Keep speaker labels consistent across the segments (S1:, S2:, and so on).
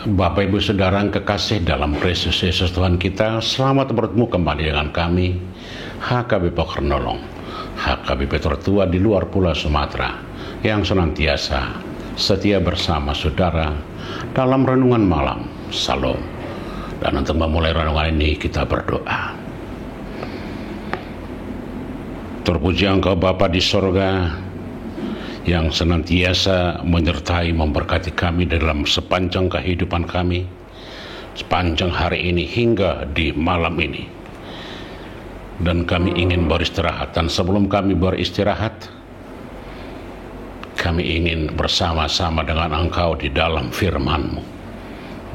S1: Bapak Ibu Saudara yang kekasih dalam Kristus Yesus Tuhan kita, selamat bertemu kembali dengan kami, HKBP Kernolong, HKBP tertua di luar Pulau Sumatera, yang senantiasa setia bersama saudara dalam renungan malam. Salam. Dan untuk memulai renungan ini kita berdoa. Terpuji Engkau Bapa di sorga, yang senantiasa menyertai memberkati kami dalam sepanjang kehidupan kami, sepanjang hari ini hingga di malam ini. Dan kami ingin beristirahat, dan sebelum kami beristirahat, kami ingin bersama-sama dengan Engkau di dalam firman-Mu.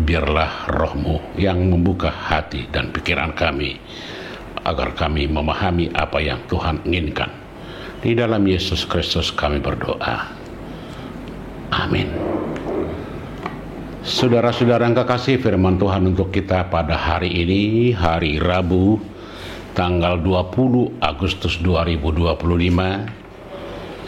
S1: Biarlah Roh-Mu yang membuka hati dan pikiran kami, agar kami memahami apa yang Tuhan inginkan. Di dalam Yesus Kristus kami berdoa. Amin. Saudara-saudara yang kekasih, firman Tuhan untuk kita pada hari ini, hari Rabu, tanggal 20 Agustus 2025,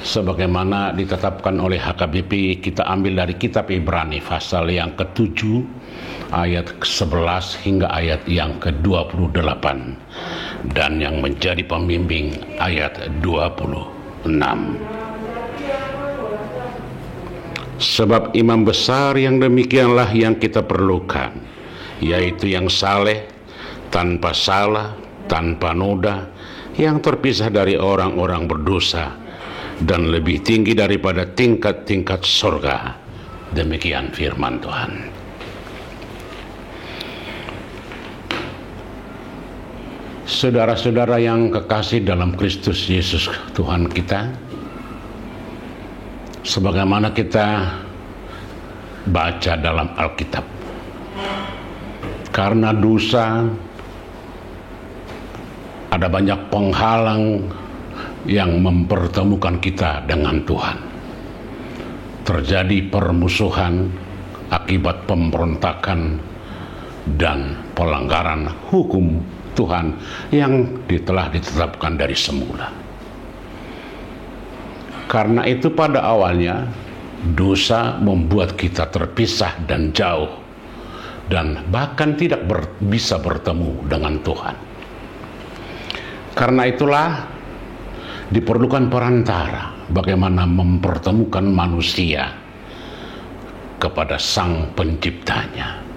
S1: sebagaimana ditetapkan oleh HKBP, kita ambil dari kitab Ibrani pasal yang ke-7, ayat ke-11 hingga ayat yang ke-28, dan yang menjadi pembimbing ayat 26. Sebab imam besar yang demikianlah yang kita perlukan, yaitu yang saleh, tanpa salah, tanpa noda, yang terpisah dari orang-orang berdosa, dan lebih tinggi daripada tingkat-tingkat surga. Demikian firman Tuhan. Saudara-saudara yang kekasih dalam Kristus Yesus Tuhan kita, sebagaimana kita baca dalam Alkitab, karena dosa ada banyak penghalang yang mempertemukan kita dengan Tuhan. Terjadi permusuhan akibat pemberontakan dan pelanggaran hukum Tuhan yang telah ditetapkan dari semula. Karena itu pada awalnya dosa membuat kita terpisah dan jauh, dan bahkan tidak bisa bertemu dengan Tuhan. Karena itulah diperlukan perantara bagaimana mempertemukan manusia kepada Sang Penciptanya.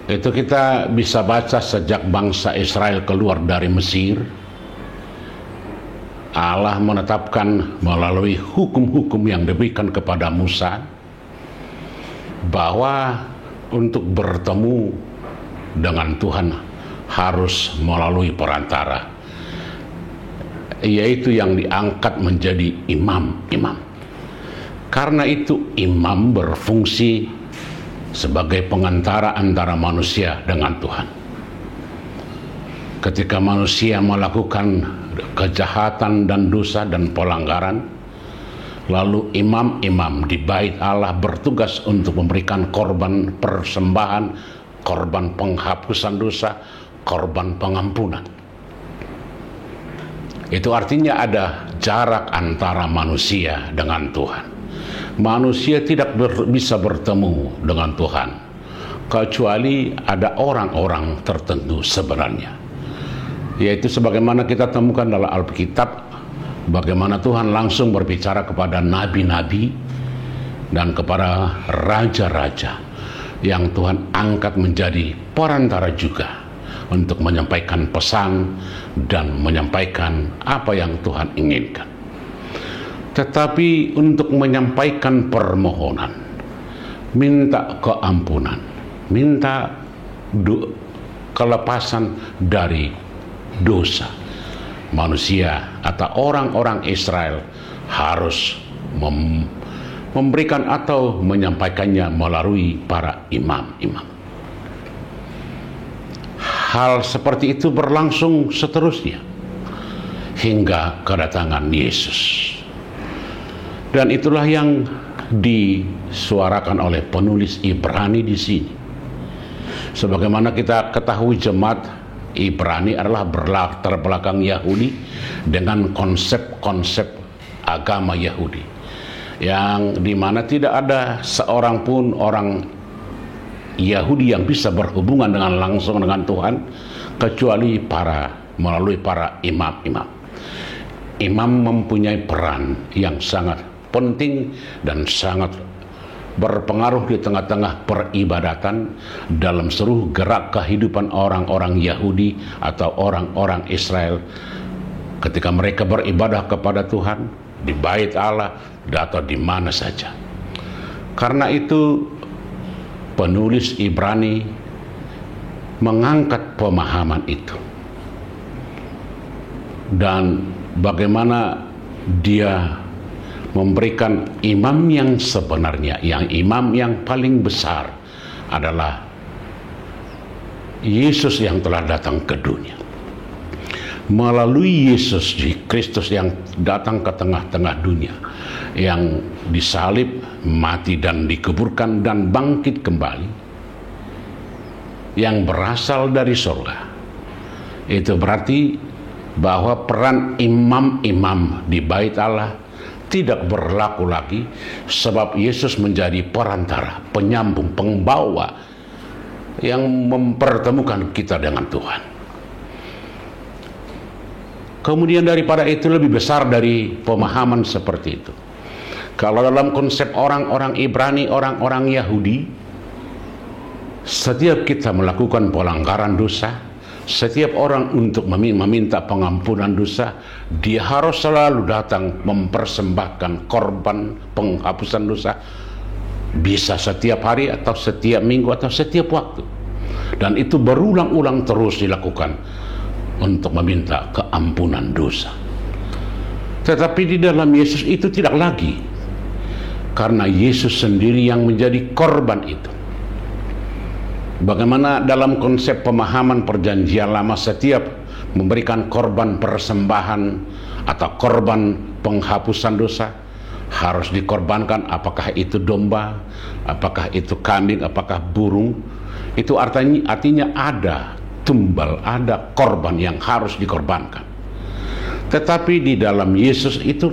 S1: Itu kita bisa baca sejak bangsa Israel keluar dari Mesir. Allah menetapkan melalui hukum-hukum yang diberikan kepada Musa bahwa untuk bertemu dengan Tuhan harus melalui perantara, yaitu yang diangkat menjadi imam-imam. Karena itu imam berfungsi sebagai pengantara antara manusia dengan Tuhan. Ketika manusia melakukan kejahatan dan dosa dan pelanggaran, lalu imam-imam di bait Allah bertugas untuk memberikan korban persembahan, korban penghapusan dosa, korban pengampunan. Itu artinya ada jarak antara manusia dengan Tuhan. Manusia tidak bisa bertemu dengan Tuhan kecuali ada orang-orang tertentu sebenarnya, yaitu sebagaimana kita temukan dalam Alkitab, bagaimana Tuhan langsung berbicara kepada nabi-nabi dan kepada raja-raja yang Tuhan angkat menjadi perantara juga untuk menyampaikan pesan dan menyampaikan apa yang Tuhan inginkan. Tetapi untuk menyampaikan permohonan, minta keampunan, minta kelepasan dari dosa, manusia atau orang-orang Israel harus memberikan atau menyampaikannya melalui para imam-imam. Hal seperti itu berlangsung seterusnya hingga kedatangan Yesus. Dan itulah yang disuarakan oleh penulis Ibrani di sini. Sebagaimana kita ketahui, jemaat Ibrani adalah berlatar belakang Yahudi dengan konsep-konsep agama Yahudi. yang dimana tidak ada seorang pun orang Yahudi yang bisa berhubungan dengan langsung dengan Tuhan kecuali melalui para imam-imam. Imam mempunyai peran yang sangat penting dan sangat berpengaruh di tengah-tengah peribadatan dalam seluruh gerak kehidupan orang-orang Yahudi atau orang-orang Israel ketika mereka beribadah kepada Tuhan di bait Allah atau di mana saja. Karena itu penulis Ibrani mengangkat pemahaman itu dan bagaimana dia memberikan imam yang sebenarnya, yang imam yang paling besar adalah Yesus yang telah datang ke dunia. Melalui Yesus Kristus yang datang ke tengah-tengah dunia, yang disalib, mati dan dikuburkan dan bangkit kembali, yang berasal dari surga. Itu berarti bahwa peran imam-imam di bait Allah tidak berlaku lagi, sebab Yesus menjadi perantara, penyambung, pembawa yang mempertemukan kita dengan Tuhan. Kemudian daripada itu lebih besar dari pemahaman seperti itu. Kalau dalam konsep orang-orang Ibrani, orang-orang Yahudi, setiap kita melakukan pelanggaran dosa, setiap orang untuk meminta pengampunan dosa, dia harus selalu datang mempersembahkan korban penghapusan dosa. Bisa setiap hari atau setiap minggu atau setiap waktu. Dan itu berulang-ulang terus dilakukan untuk meminta keampunan dosa. Tetapi di dalam Yesus itu tidak lagi, karena Yesus sendiri yang menjadi korban itu. Bagaimana dalam konsep pemahaman perjanjian lama setiap memberikan korban persembahan atau korban penghapusan dosa harus dikorbankan, apakah itu domba, apakah itu kambing, apakah burung. Itu artinya ada tumbal, ada korban yang harus dikorbankan. Tetapi di dalam Yesus itu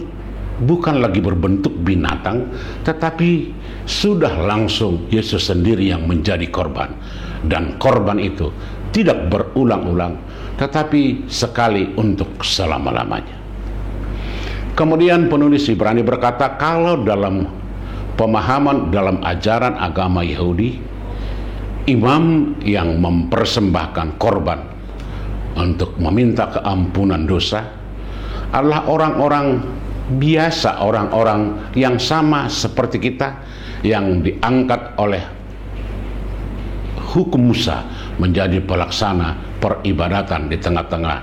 S1: bukan lagi berbentuk binatang, tetapi sudah langsung Yesus sendiri yang menjadi korban. Dan korban itu tidak berulang-ulang, tetapi sekali untuk selama-lamanya. Kemudian penulis Ibrani berkata, kalau dalam pemahaman, dalam ajaran agama Yahudi, imam yang mempersembahkan korban untuk meminta keampunan dosa adalah orang-orang biasa, orang-orang yang sama seperti kita, yang diangkat oleh hukum Musa menjadi pelaksana peribadatan di tengah-tengah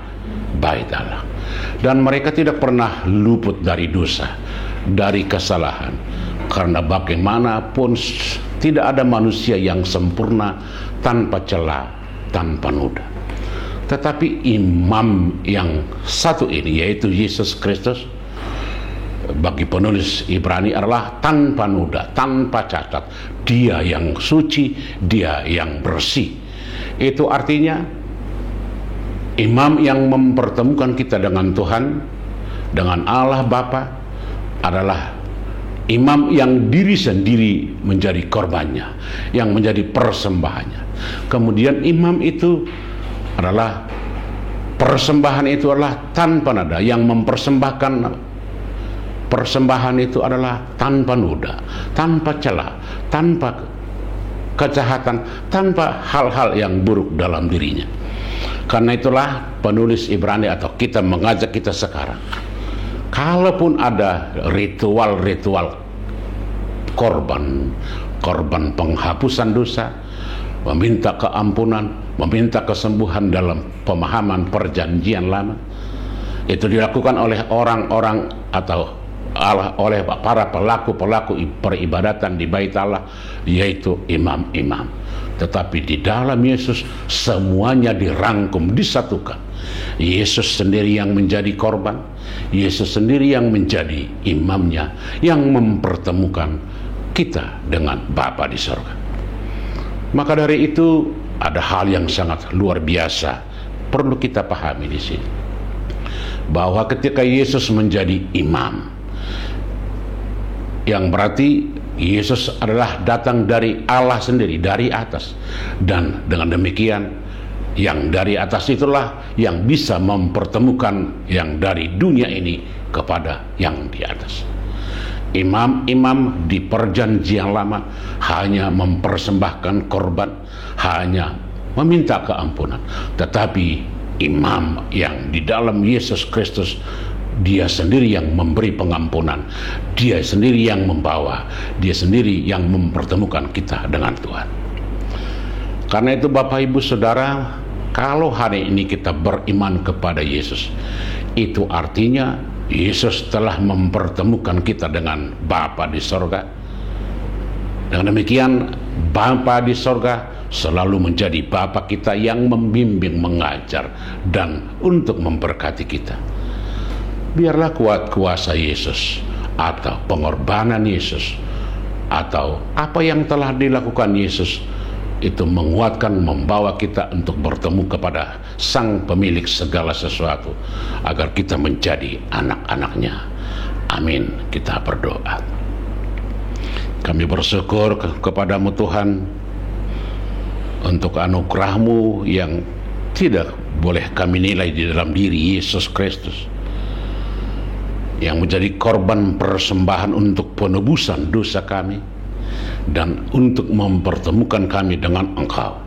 S1: bait Allah. Dan mereka tidak pernah luput dari dosa, dari kesalahan, karena bagaimanapun tidak ada manusia yang sempurna, tanpa celah, tanpa noda. Tetapi imam yang satu ini, yaitu Yesus Kristus, bagi penulis Ibrani adalah tanpa noda, tanpa cacat. Dia yang suci, dia yang bersih. Itu artinya imam yang mempertemukan kita dengan Tuhan, dengan Allah Bapa, adalah imam yang diri sendiri menjadi korbannya, yang menjadi persembahannya. Kemudian imam itu adalah, persembahan itu adalah tanpa nada, yang mempersembahkan persembahan itu adalah tanpa noda, tanpa celah, tanpa kejahatan, tanpa hal-hal yang buruk dalam dirinya. Karena itulah penulis Ibrani atau kita mengajak kita sekarang, kalaupun ada ritual-ritual korban penghapusan dosa, meminta keampunan, meminta kesembuhan dalam pemahaman perjanjian lama, itu dilakukan oleh orang-orang atau oleh para pelaku-pelaku peribadatan di bait Allah, yaitu imam-imam. Tetapi di dalam Yesus semuanya dirangkum, disatukan. Yesus sendiri yang menjadi korban, Yesus sendiri yang menjadi imamnya, yang mempertemukan kita dengan Bapa di surga. Maka dari itu ada hal yang sangat luar biasa perlu kita pahami di sini, bahwa ketika Yesus menjadi imam, yang berarti Yesus adalah datang dari Allah sendiri, dari atas. Dan dengan demikian, yang dari atas itulah yang bisa mempertemukan yang dari dunia ini kepada yang di atas. Imam-imam di perjanjian lama hanya mempersembahkan korban, hanya meminta keampunan. Tetapi imam yang di dalam Yesus Kristus, dia sendiri yang memberi pengampunan, dia sendiri yang membawa, dia sendiri yang mempertemukan kita dengan Tuhan. Karena itu Bapak Ibu Saudara, kalau hari ini kita beriman kepada Yesus, itu artinya Yesus telah mempertemukan kita dengan Bapa di sorga. Dengan demikian, Bapa di sorga selalu menjadi Bapa kita yang membimbing, mengajar, dan untuk memberkati kita. Biarlah kuat kuasa Yesus, atau pengorbanan Yesus, atau apa yang telah dilakukan Yesus, itu menguatkan, membawa kita untuk bertemu kepada Sang Pemilik segala sesuatu, agar kita menjadi anak-anaknya. Amin. Kita berdoa. Kami bersyukur kepadamu Tuhan untuk anugerah-Mu yang tidak boleh kami nilai di dalam diri Yesus Kristus, yang menjadi korban persembahan untuk penebusan dosa kami dan untuk mempertemukan kami dengan Engkau.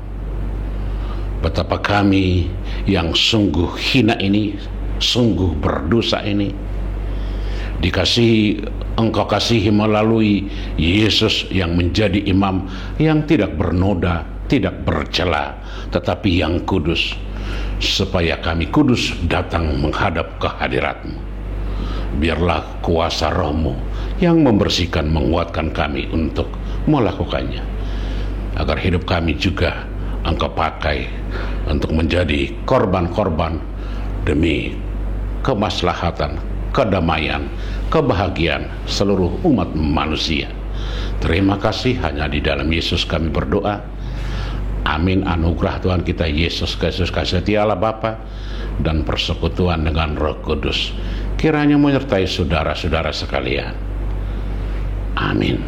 S1: Betapa kami yang sungguh hina ini, sungguh berdosa ini, dikasihi Engkau kasihi melalui Yesus yang menjadi imam yang tidak bernoda, tidak bercela, tetapi yang kudus, supaya kami kudus datang menghadap kehadirat-Mu. Biarlah kuasa Roh-Mu yang membersihkan, menguatkan kami untuk melakukannya, agar hidup kami juga Engkau pakai untuk menjadi korban-korban demi kemaslahatan, kedamaian, kebahagiaan seluruh umat manusia. Terima kasih, hanya di dalam Yesus kami berdoa. Amin. Anugerah Tuhan kita Yesus Kristus, kasih setia Allah Bapa, dan persekutuan dengan Roh Kudus kiranya menyertai saudara-saudara sekalian. Amin.